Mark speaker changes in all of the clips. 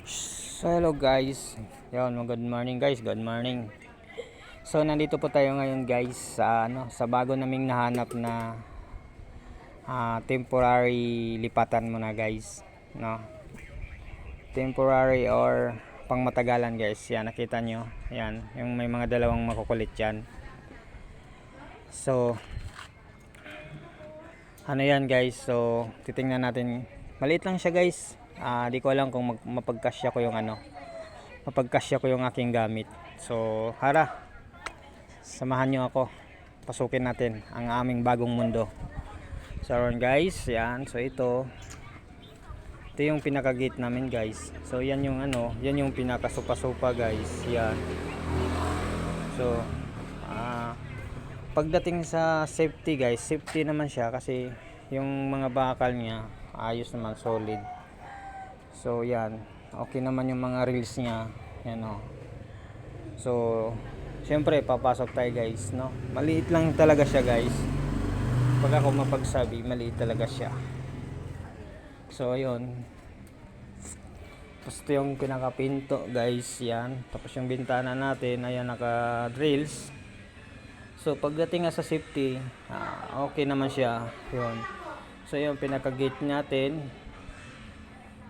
Speaker 1: So hello guys. Good morning guys. Good morning. So nandito po tayo ngayon guys sa bago naming nahanap na temporary lipatan muna guys, no. Temporary or pangmatagalan guys. Yan, nakita nyo. Yan, yung may mga dalawang makukulit yan. So ano yan guys. So titingnan natin. Maliit lang siya guys. Di ko alam kung mapagkasya ko yung aking gamit. So samahan nyo ako, pasukin natin ang aming bagong mundo. So guys, yan. So ito yung pinaka gate namin guys. So yan yung pinaka sopa guys. Yan. So pagdating sa safety guys, safety naman siya kasi yung mga bakal niya ayos naman, solid. So yan, okay naman yung mga reels niya, yan o. So syempre papasok tayo guys, no. Maliit lang talaga siya guys. Pag ako mapagsabi, maliit talaga siya. So ayun. Tapos ito yung pinakapinto guys, yan. Tapos yung bintana natin, ayan, naka drills. So pagdating nga sa safety, okay naman siya, yun. So yung pinaka gate natin.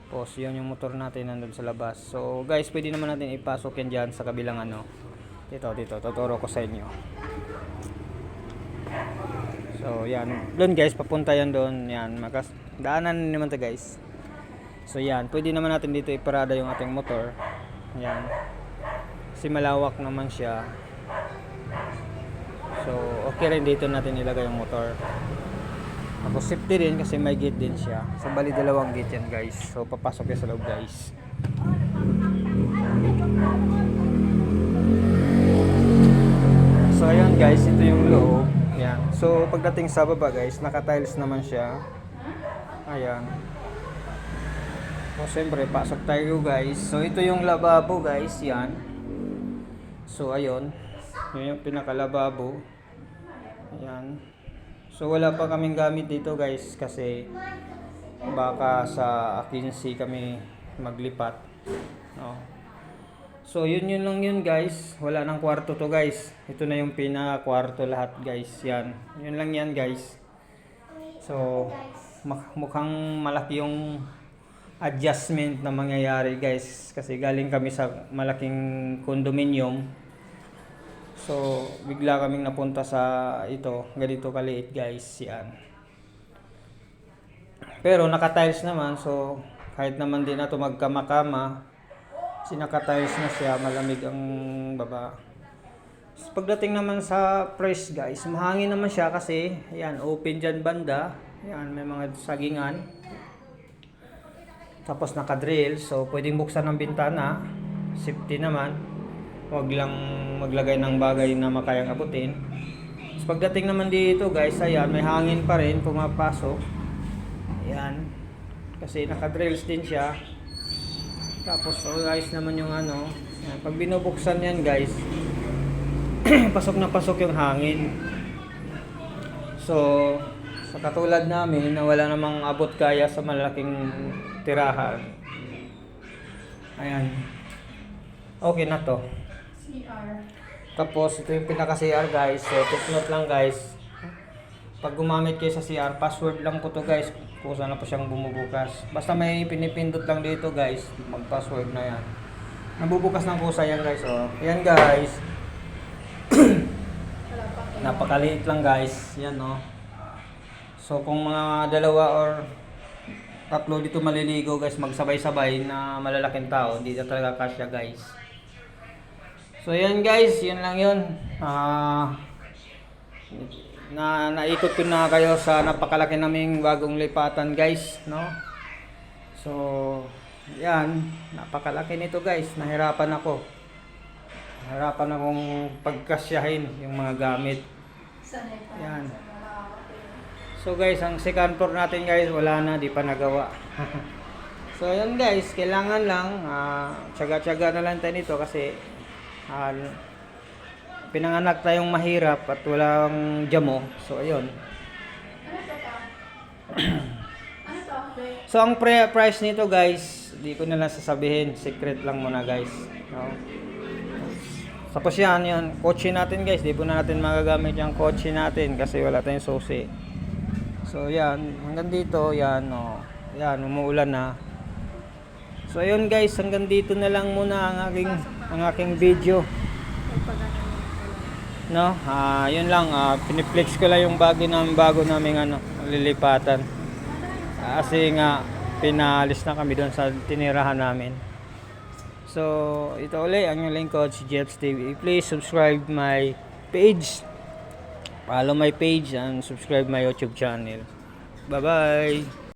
Speaker 1: Tapos yun yung motor natin nandun sa labas. So guys, pwede naman natin ipasok yan dyan sa kabilang dito, tuturo ko sa inyo. So yan, doon guys, papunta yan doon. Yan, daanan naman to guys. So yan, pwede naman natin dito iparada yung ating motor. Yan, kasi malawak naman siya. So okay rin dito natin ilagay yung motor. Tapos safety din kasi may gate din siya. So bali dalawang gate yan guys. So papasok yan sa loob guys. So ayan guys, ito yung loob. Yan. So pagdating sa baba guys, naka-tiles naman siya. Ayan. So siyempre pasok tayo guys. So ito yung lababo guys, yan. So ayun. Yun yung pinaka-lababo. Ayan. So wala pa kaming gamit dito guys kasi baka sa agency kami maglipat, no. So yun lang yun guys. Wala nang kwarto to guys. Ito na yung pinaka-kwarto lahat guys. Yan. Yun lang yan guys. So mukhang malaki yung adjustment na mangyayari guys kasi galing kami sa malaking condominium. So bigla kaming napunta sa ganito kaliit guys, yan. Pero naka-tiles naman, so kahit naman din na ito magkama-kama, naka-tiles na siya, malamig ang baba. So, pagdating naman sa price guys, mahangin naman siya kasi yan, open dyan banda, yan, may mga sagingan. Tapos naka-drill, so pwedeng buksan ng bintana, safety naman. Huwag lang maglagay ng bagay na makayang abutin. So, pagdating naman dito guys, ayan, may hangin pa rin pumapasok. Ayan. Kasi naka-drills din siya. Tapos guys naman yung ayan, pag binubuksan yan guys, pasok na pasok yung hangin. So sa katulad namin na wala namang abot kaya sa malaking tirahan. Ayan. Okay na to. Tapos ito yung pinaka CR guys. So take note lang guys, pag gumamit kayo sa CR, password lang po to guys, kusa na po siyang bumubukas. Basta may pinipindot lang dito guys, mag password na yan, nabubukas ng kusa yan guys. Oh, yan guys. Napakaliit lang guys, yan no. So kung mga dalawa or tatlo dito maliligo guys, magsabay-sabay na malalaking tao, hindi na talaga kasya guys. So yan guys, yun lang yun. Naikot ko na kayo sa napakalaki naming bagong lipatan guys, no. So yan, napakalaki nito guys. Nahirapan akong pagkasyahin yung mga gamit. Yan. So guys, ang second floor natin guys, wala na, di pa nagawa. So yan guys, kailangan lang tiyaga-tiyaga na lang tayo nito kasi pinanganak tayong mahirap at walang jamo. So ayun. So ang price nito guys, Hindi ko na lang sasabihin, secret lang muna guys. No? Tapos yan, kotse natin guys, di po na natin magagamit yung kotse natin kasi wala tayong susi. So yan, hanggang dito, yan, no. Yan, umuulan na. So ayun guys, hanggang dito na lang muna ang aking video. No, yun lang, piniplex ko lang yung bago namin lilipatan. Kasi nga pinalis na kami doon sa tinirahan namin. So, ito ulit ang yung lingkod si Jeps TV. Please subscribe my page. Follow my page and subscribe my YouTube channel. Bye-bye.